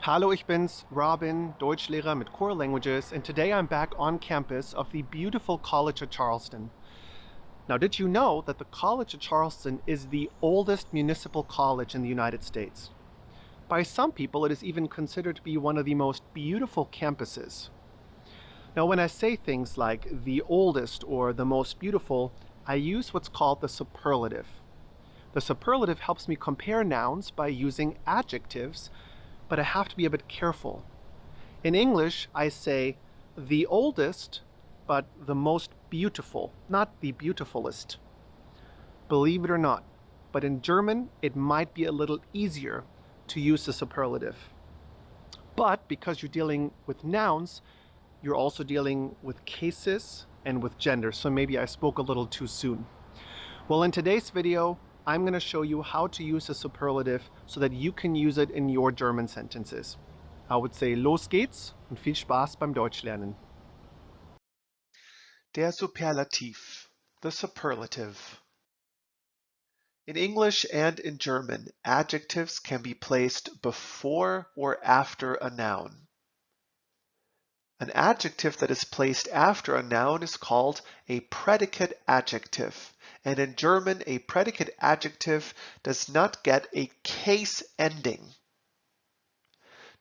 Hallo, ich bin's, Robin, Deutschlehrer mit Core Languages, and today I'm back on campus of the beautiful College of Charleston. Now, did you know that the College of Charleston is the oldest municipal college in the United States? By some people, it is even considered to be one of the most beautiful campuses. Now, when I say things like the oldest or the most beautiful, I use what's called the superlative. The superlative helps me compare nouns by using adjectives, but I have to be a bit careful. In English, I say the oldest, but the most beautiful, not the beautifulest. Believe it or not, but in German, it might be a little easier to use the superlative. But because you're dealing with nouns, you're also dealing with cases and with gender, so maybe I spoke a little too soon. Well, in today's video, I'm going to show you how to use the superlative so that you can use it in your German sentences. I would say, los geht's und viel Spaß beim Deutschlernen. Der Superlativ, the superlative. In English and in German, adjectives can be placed before or after a noun. An adjective that is placed after a noun is called a predicate adjective. And in German, a predicate adjective does not get a case ending.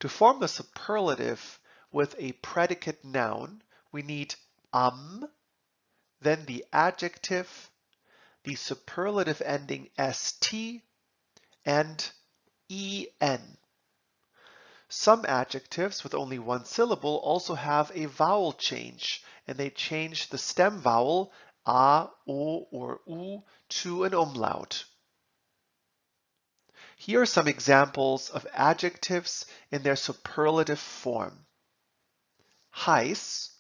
To form the superlative with a predicate noun, we need am, then the adjective, the superlative ending st, and en. Some adjectives with only one syllable also have a vowel change, and they change the stem vowel a, o, or u to an umlaut. Here are some examples of adjectives in their superlative form. Heiß,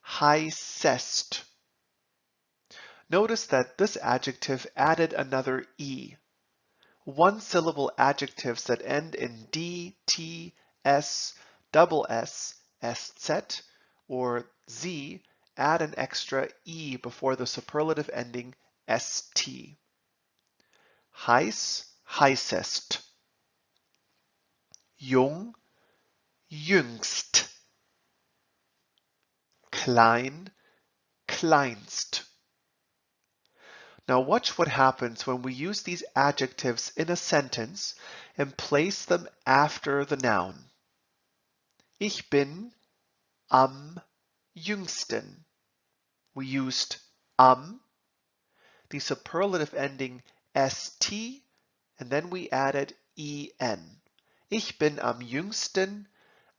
heißest. Notice that this adjective added another e. One-syllable adjectives that end in d, t, s, double s, sz, or z add an extra e before the superlative ending st. Heiß, heißest. Jung, jüngst. Klein, kleinst. Now watch what happens when we use these adjectives in a sentence and place them after the noun. Ich bin am jüngsten. We used am, the superlative ending st, and then we added en. Ich bin am jüngsten.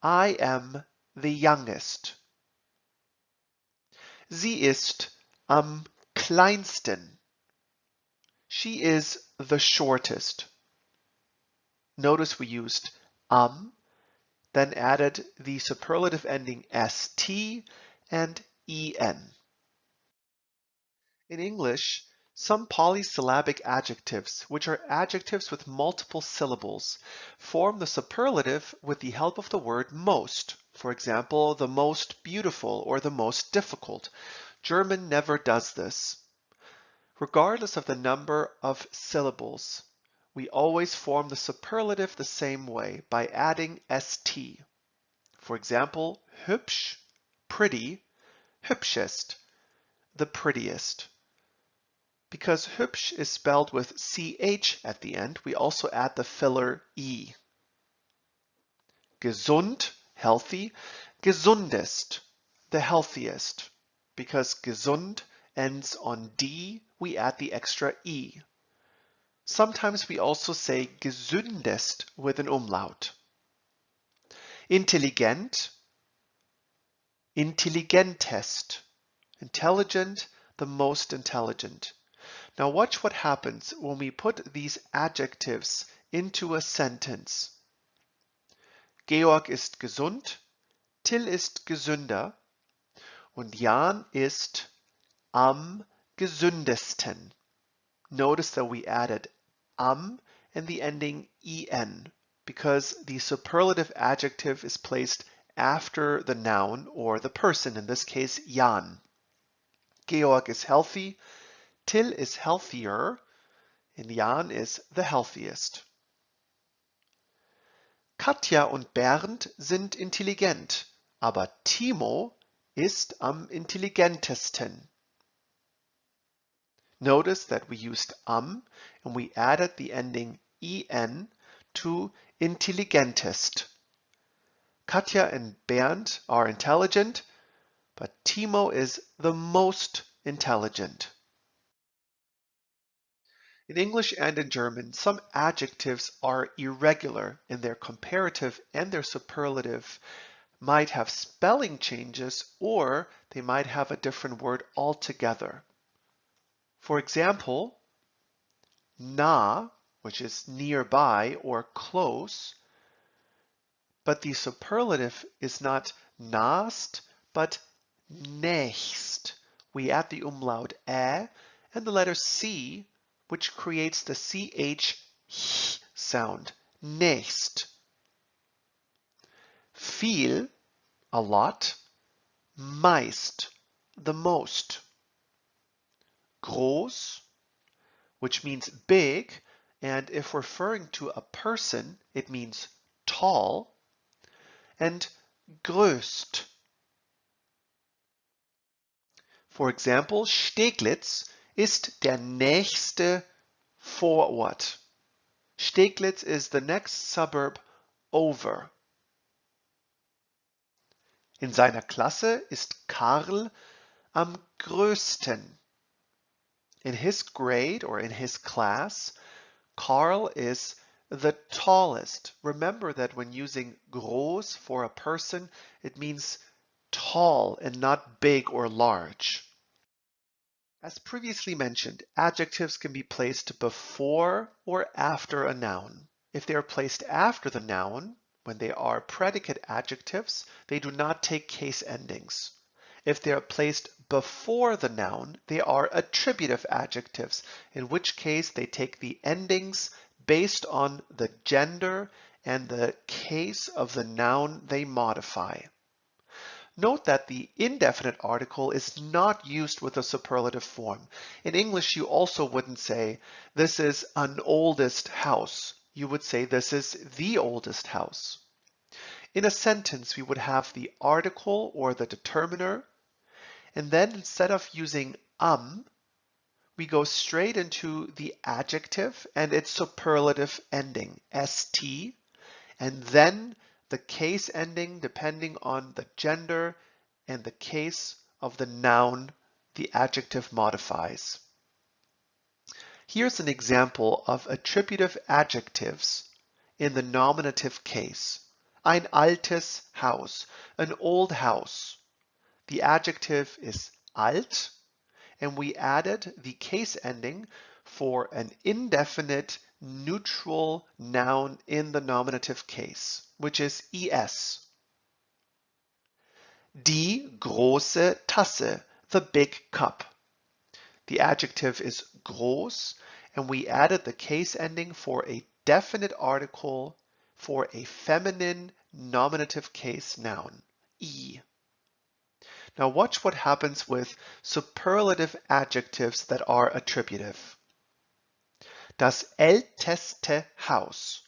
I am the youngest. Sie ist am kleinsten. She is the shortest. Notice we used then added the superlative ending st and en. In English, some polysyllabic adjectives, which are adjectives with multiple syllables, form the superlative with the help of the word most. For example, the most beautiful or the most difficult. German never does this. Regardless of the number of syllables, we always form the superlative the same way by adding st. For example, hübsch, pretty, hübschest, the prettiest. Because hübsch is spelled with ch at the end, we also add the filler e. Gesund, healthy, gesundest, the healthiest. Because gesund ends on d, we add the extra e. Sometimes we also say gesündest with an umlaut. Intelligent, intelligentest. Intelligent, the most intelligent. Now watch what happens when we put these adjectives into a sentence. Georg ist gesund, Till ist gesünder und Jan ist am gesündesten. Notice that we added and the ending en because the superlative adjective is placed after the noun or the person, in this case Jan. Georg is healthy, Till is healthier, and Jan is the healthiest. Katja und Bernd sind intelligent, aber Timo ist am intelligentesten. Notice that we used and we added the ending en to intelligentest. Katja and Bernd are intelligent, but Timo is the most intelligent. In English and in German, some adjectives are irregular in their comparative and their superlative, might have spelling changes, or they might have a different word altogether. For example, nah, which is nearby or close, but the superlative is not nahst, but nächst. We add the umlaut ä and the letter C, which creates the ch sound, nächst. Viel, a lot, meist, the most. Groß, which means big, and if referring to a person, it means tall, and größt. For example, Steglitz ist der nächste Vorort. Steglitz is the next suburb over. In seiner Klasse ist Karl am größten. In his grade or in his class, Karl is the tallest. Remember that when using groß for a person, it means tall and not big or large. As previously mentioned, adjectives can be placed before or after a noun. If they are placed after the noun, when they are predicate adjectives, they do not take case endings. If they are placed before the noun, they are attributive adjectives, in which case they take the endings based on the gender and the case of the noun they modify. Note that the indefinite article is not used with a superlative form. In English, you also wouldn't say, this is an oldest house. You would say, this is the oldest house. In a sentence, we would have the article or the determiner, and then instead of using we go straight into the adjective and its superlative ending, st, and then the case ending depending on the gender and the case of the noun the adjective modifies. Here's an example of attributive adjectives in the nominative case. Ein altes Haus, an old house. The adjective is alt, and we added the case ending for an indefinite neutral noun in the nominative case, which is es. Die große Tasse, the big cup. The adjective is groß, and we added the case ending for a definite article for a feminine nominative case noun, I. Now watch what happens with superlative adjectives that are attributive. Das älteste Haus.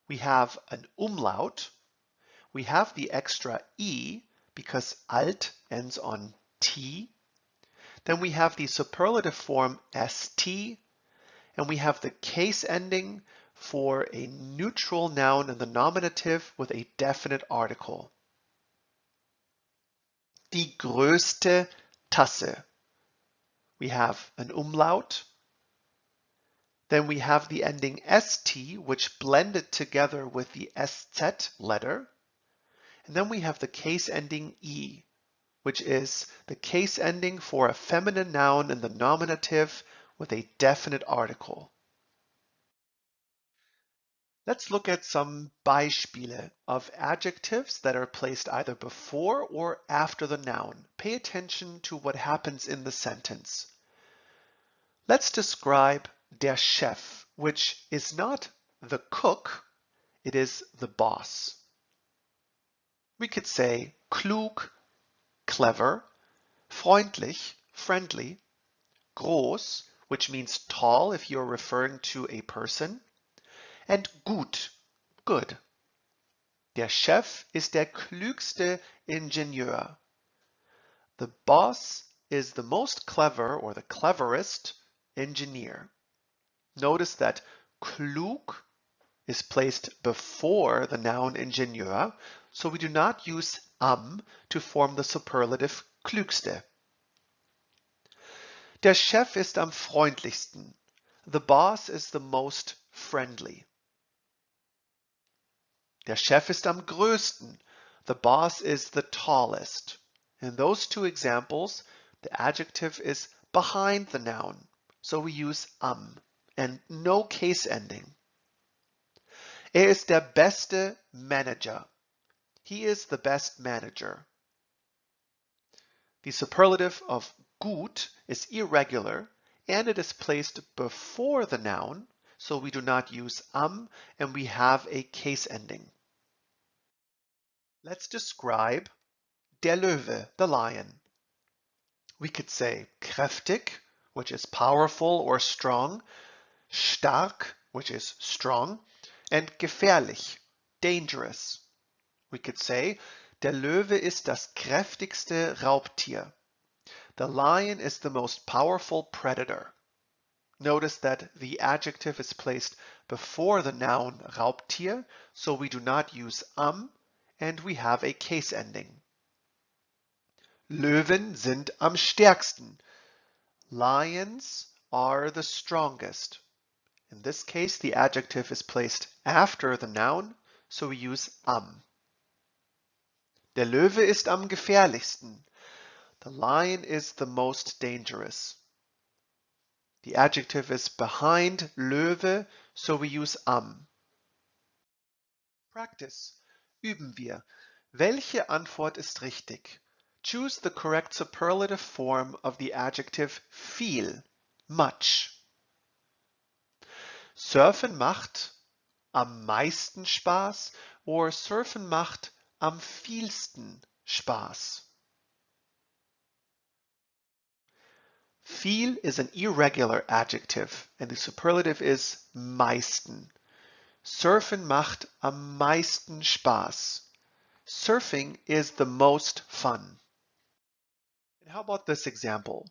We have an umlaut. We have the extra I because alt ends on T. Then we have the superlative form st, and we have the case ending for a neutral noun in the nominative with a definite article. Die größte Tasse. We have an umlaut. Then we have the ending st, which blended together with the sz letter. And then we have the case ending e, which is the case ending for a feminine noun in the nominative with a definite article. Let's look at some Beispiele of adjectives that are placed either before or after the noun. Pay attention to what happens in the sentence. Let's describe der Chef, which is not the cook, it is the boss. We could say klug, clever, freundlich, friendly, groß, which means tall if you're referring to a person, and gut, good. Der Chef ist der klügste Ingenieur. The boss is the most clever or the cleverest engineer. Notice that klug is placed before the noun Ingenieur, so we do not use am to form the superlative klügste. Der Chef ist am freundlichsten. The boss is the most friendly. Der Chef ist am größten. The boss is the tallest. In those two examples, the adjective is behind the noun, so we use am and no case ending. Er ist der beste Manager. He is the best manager. The superlative of gut is irregular and it is placed before the noun, so we do not use am and we have a case ending. Let's describe der Löwe, the lion. We could say kräftig, which is powerful or strong, stark, which is strong, and gefährlich, dangerous. We could say, der Löwe ist das kräftigste Raubtier. The lion is the most powerful predator. Notice that the adjective is placed before the noun Raubtier, so we do not use am, and we have a case ending. Löwen sind am stärksten. Lions are the strongest. In this case, the adjective is placed after the noun, so we use am. Der Löwe ist am gefährlichsten. The lion is the most dangerous. The adjective is behind Löwe, so we use am. Practice. Üben wir. Welche Antwort ist richtig? Choose the correct superlative form of the adjective viel, much. Surfen macht am meisten Spaß or surfen macht am vielsten Spaß. Viel is an irregular adjective and the superlative is meisten. Surfen macht am meisten Spaß. Surfing is the most fun. And how about this example?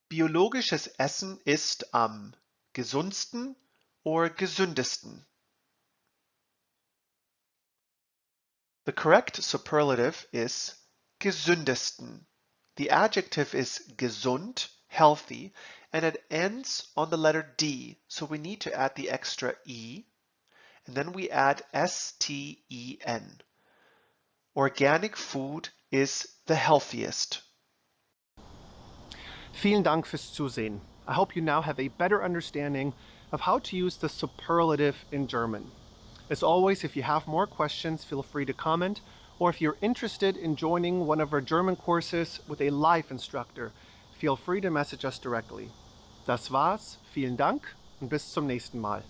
Biologisches Essen ist am gesundsten or gesündesten. The correct superlative is gesündesten. The adjective is gesund, healthy, and it ends on the letter D, so we need to add the extra E, and then we add S-T-E-N. Organic food is the healthiest. Vielen Dank fürs Zusehen. I hope you now have a better understanding of how to use the superlative in German. As always, if you have more questions, feel free to comment, or if you're interested in joining one of our German courses with a live instructor, feel free to message us directly. Das war's, vielen Dank und bis zum nächsten Mal.